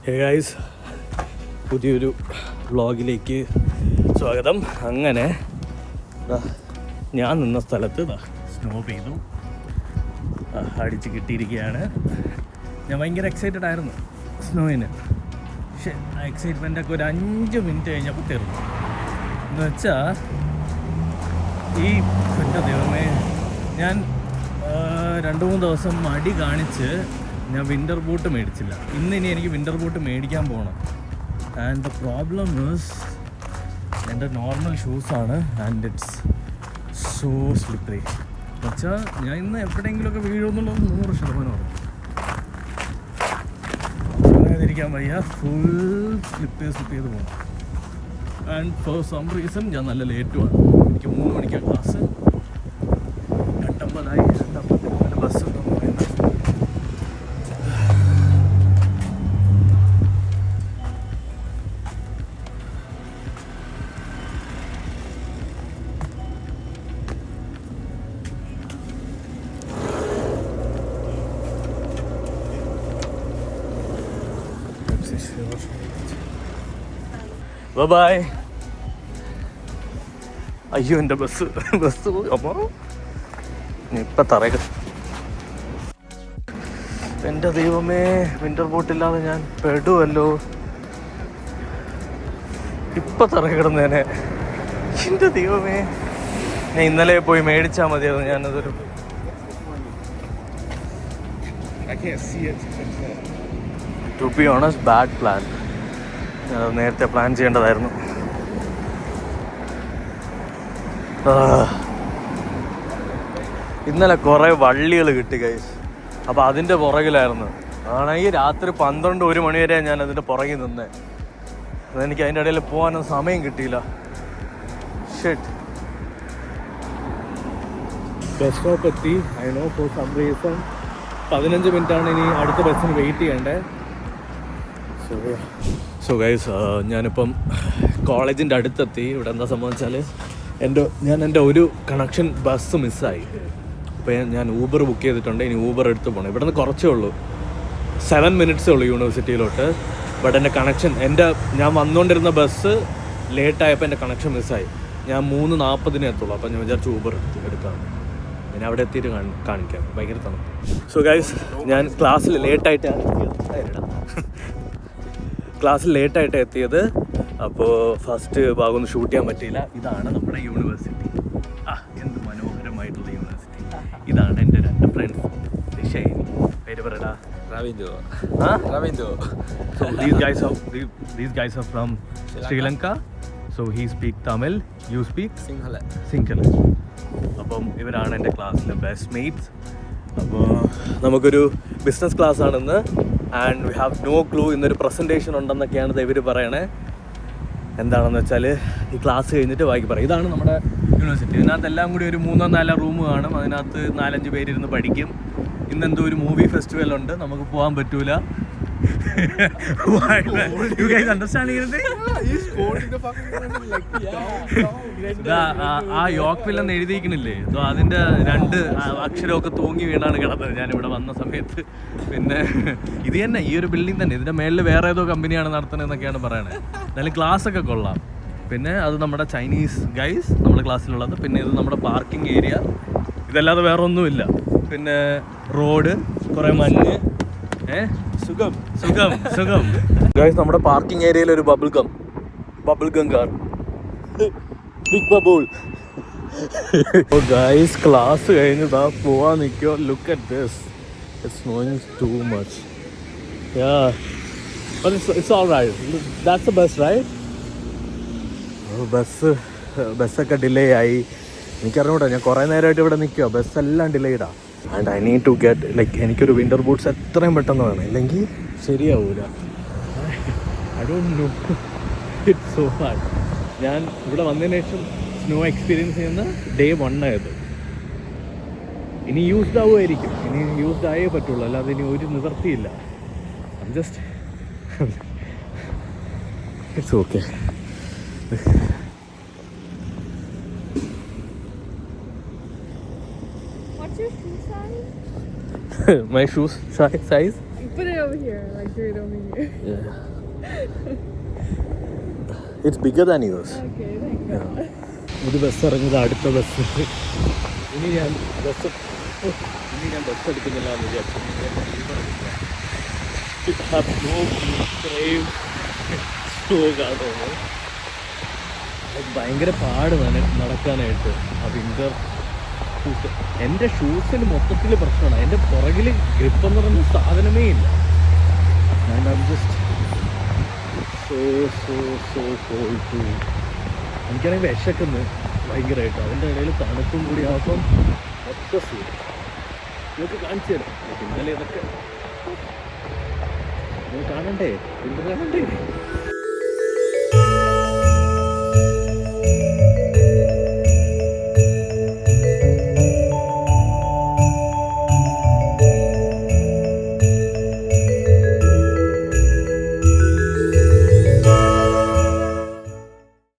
Hey guys, പുതിയൊരു വ്ളോഗിലേക്ക് സ്വാഗതം. അങ്ങനെ ഞാൻ നിന്ന സ്ഥലത്ത് സ്നോ പെയ്തു, അടിച്ച് കിട്ടിയിരിക്കുകയാണ്. ഞാൻ ഭയങ്കര എക്സൈറ്റഡ് ആയിരുന്നു സ്നോയിന്. പക്ഷെ ആ എക്സൈറ്റ്മെൻറ്റൊക്കെ ഒരു 5 മിനിറ്റ് കഴിഞ്ഞപ്പോൾ തീർന്നു. എന്ന് വെച്ചാൽ എൻ്റെ ദൈവമേ, ഞാൻ 2-3 ദിവസം മടി കാണിച്ച് ഞാൻ വിൻ്റർ ബൂട്ട് മേടിച്ചില്ല. ഇനി എനിക്ക് വിൻ്റർ ബൂട്ട് മേടിക്കാൻ പോകണം. ആൻഡ് ദ പ്രോബ്ലം ഈസ് എൻ്റെ നോർമൽ ഷൂസാണ് ആൻഡ് ഇറ്റ്സ് സോ സ്ലിപ്പറി. എന്നുവെച്ചാൽ ഞാൻ ഇന്ന് എവിടെയെങ്കിലുമൊക്കെ വീഴുമെന്നുള്ളത് 100% ഉറപ്പ്. അങ്ങനെയിരിക്കാൻ വയ്യ, ഫുൾ സ്ലിപ്പ് ചെയ്ത് പോകണം. ആൻഡ് ഫോർ സം റീസൺ ഞാൻ നല്ല ലേറ്റുമാണ്. എനിക്ക് 3 മണിക്കാണ് ക്ലാസ്. 8:50 ബസ് ഉണ്ടെന്ന് പറയുന്നത്. ബൈ. അയ്യോ, എൻ്റെ ബസ് പോയി. അമ്മോ, ഇപ്പം തറയുക. എൻ്റെ ദൈവമേ, വിൻ്റർ ബൂട്ടില്ലാതെ ഞാൻ പെടുമല്ലോ. ഇപ്പം തറ കിടന്നേനെ. എൻ്റെ ദൈവമേ, ഞാൻ ഇന്നലെ പോയി മേടിച്ചാൽ മതിയായിരുന്നു. ഞാനതൊരു to be honest bad plan. ഞാനത് നേരത്തെ പ്ലാൻ ചെയ്യേണ്ടതായിരുന്നു. ഇന്നലെ കുറേ വള്ളികൾ കിട്ടി ഗൈസ്. അപ്പോൾ അതിൻ്റെ പുറകിലായിരുന്നു. ആണെങ്കിൽ രാത്രി 12-1 മണി വരെ ഞാൻ അതിൻ്റെ പുറകിൽ നിന്നേ. അതെനിക്ക് അതിൻ്റെ ഇടയിൽ പോകാനും സമയം കിട്ടിയില്ല. ഷിറ്റ്. ബസ് സ്റ്റോപ്പ് എത്തി. I know for some reason 15 മിനിറ്റാണ് ഇനി അടുത്ത ബസ്സിന് വെയിറ്റ് ചെയ്യേണ്ടത്. സോ ഗൈസ്, ഞാനിപ്പം കോളേജിൻ്റെ അടുത്തെത്തി. ഇവിടെ എന്താ സംഭവിച്ചാൽ എൻ്റെ ഒരു കണക്ഷൻ ബസ് മിസ്സായി. അപ്പോൾ ഞാൻ ഊബർ ബുക്ക് ചെയ്തിട്ടുണ്ട്. ഇനി ഊബർ എടുത്ത് പോകണം. ഇവിടെ നിന്ന് കുറച്ചേ ഉള്ളൂ, 7 മിനിറ്റ്സേ ഉള്ളൂ യൂണിവേഴ്സിറ്റിയിലോട്ട്. ബട്ട് എൻ്റെ കണക്ഷൻ, ഞാൻ വന്നുകൊണ്ടിരുന്ന ബസ് ലേറ്റായപ്പോൾ എൻ്റെ കണക്ഷൻ മിസ്സായി. ഞാൻ 3:40 എത്തുള്ളൂ. അപ്പോൾ ഞാൻ വിചാരിച്ചു ഊബർ എടുക്കാം. പിന്നെ അവിടെ എത്തിയിട്ട് കാണിക്കാം. ഭയങ്കര തണുപ്പ്. സോ ഗൈസ്, ഞാൻ ക്ലാസ്സിൽ ലേറ്റായിട്ടാണ് എത്തിയത്. അപ്പോൾ ഫസ്റ്റ് ഭാഗം ഒന്നും ഷൂട്ട് ചെയ്യാൻ പറ്റിയില്ല. ഇതാണ് നമ്മുടെ യൂണിവേഴ്സിറ്റി. എന്ത് മനോഹരമായിട്ടുള്ള യൂണിവേഴ്സിറ്റി. ഇതാണ് എൻ്റെ 2 ഫ്രണ്ട്സ്. ഷൈനി, പേര് പറയടാ. Ravindo. So these guys are from Sri Lanka. So he speak Tamil, you speak Sinhala. അപ്പം ഇവരാണ് എൻ്റെ ക്ലാസ്സിലെ ബെസ്റ്റ് മേറ്റ്സ്. അപ്പോൾ നമുക്കൊരു ബിസിനസ് ക്ലാസ് ആണെന്ന്. And we have no clue. ഇന്നൊരു പ്രസൻറ്റേഷൻ ഉണ്ടെന്നൊക്കെയാണ് ഇവർ പറയണേ. എന്താണെന്ന് വെച്ചാൽ ഈ ക്ലാസ് കഴിഞ്ഞിട്ട് ബാക്കി പറയും. ഇതാണ് നമ്മുടെ യൂണിവേഴ്സിറ്റി. ഇതിനകത്ത് എല്ലാം കൂടി ഒരു 3-4 റൂം കാണും. അതിനകത്ത് 4-5 പേരിരുന്ന് പഠിക്കും. ഇന്നെന്തോ ഒരു മൂവി ഫെസ്റ്റിവൽ ഉണ്ട്, നമുക്ക് പോകാൻ പറ്റൂല. ആ യോക്ക്വിൽ എന്ന് എഴുതിയിരിക്കണില്ലേ, അതിൻ്റെ 2 അക്ഷരമൊക്കെ തൂങ്ങി വീണാണ് കിടന്നത് ഞാനിവിടെ വന്ന സമയത്ത്. പിന്നെ ഇത് തന്നെ, ഈ ഒരു ബിൽഡിംഗ് തന്നെ. ഇതിൻ്റെ മേളിൽ വേറെ ഏതോ കമ്പനിയാണ് നടത്തുന്നതെന്നൊക്കെയാണ് പറയണത്. എന്നാലും ക്ലാസ്സൊക്കെ കൊള്ളാം. പിന്നെ അത് നമ്മുടെ ചൈനീസ് ഗൈസ് നമ്മുടെ ക്ലാസ്സിലുള്ളത്. പിന്നെ ഇത് നമ്മുടെ പാർക്കിംഗ് ഏരിയ. ഇതല്ലാതെ വേറെ ഒന്നുമില്ല. പിന്നെ റോഡ്, കുറേ മഞ്ഞ്. സുഖം. ഗൈസ്, നമ്മുടെ പാർക്കിംഗ് ഏരിയയിൽ ഒരു bubble gum car, big bubble. Guys, class കഴിഞ്ഞ് പോവാൻ നിൽക്കോ. Look at this, it's snowing too much. It's all right. That's the bus, right? ബസ്സൊക്കെ ഡിലേ ആയി. എനിക്കറിഞ്ഞൂടാ, ഞാൻ കുറേ നേരമായിട്ട് ഇവിടെ നിൽക്കുക. ബസ്സെല്ലാം ഡിലേഡാ. And I need to get എനിക്കൊരു വിൻ്റർ ബൂട്ട്സ് എത്രയും പെട്ടെന്ന് വേണം, ഇല്ലെങ്കിൽ ശരിയാവൂല. I don't know, it's so hard. ഞാൻ ഇവിടെ വന്നതിന് ശേഷം സ്നോ എക്സ്പീരിയൻസ് ചെയ്യുന്ന ഡേ 1 ആയത്. ഇനി യൂസ്ഡ് ആവുമായിരിക്കും. ഇനി യൂസ്ഡ് ആയേ പറ്റുള്ളൂ, അല്ലാതെ ഇനി ഒരു നിവർത്തിയില്ല. Just it's okay. What's your shoe size? My shoes size? Put it over here. Like, do it over here. It's bigger than yours. Okay, thank God. ഒരു ബസ് ഇറങ്ങുന്നത് അടുത്ത ബസ്. ഇനി ഞാൻ ബസ് എടുക്കുന്നില്ല എന്ന് വിചാരിച്ചു. ഭയങ്കര പാട് നടക്കാനായിട്ട് ആ വിന്റർ ഷൂസ്. എൻ്റെ ഷൂസിന് മൊത്തത്തിൽ പ്രശ്നമാണ്. എൻ്റെ പുറകിൽ ഗ്രിപ്പ് എന്ന് പറയുന്ന സാധനമേ ഇല്ല. And I am just so cold too. എനിക്കാണെങ്കിൽ വിശക്കുന്നു ഭയങ്കരമായിട്ട്. അതിൻ്റെ ഇടയിൽ തണുപ്പും കൂടി ആകുമ്പം ഒറ്റ സീൻ നിങ്ങൾക്ക് കാണിച്ചു തരാം. ഇന്നലെ ഇതൊക്കെ നിങ്ങൾ കാണണ്ടേ, വിന്റർ കാണണ്ടേ.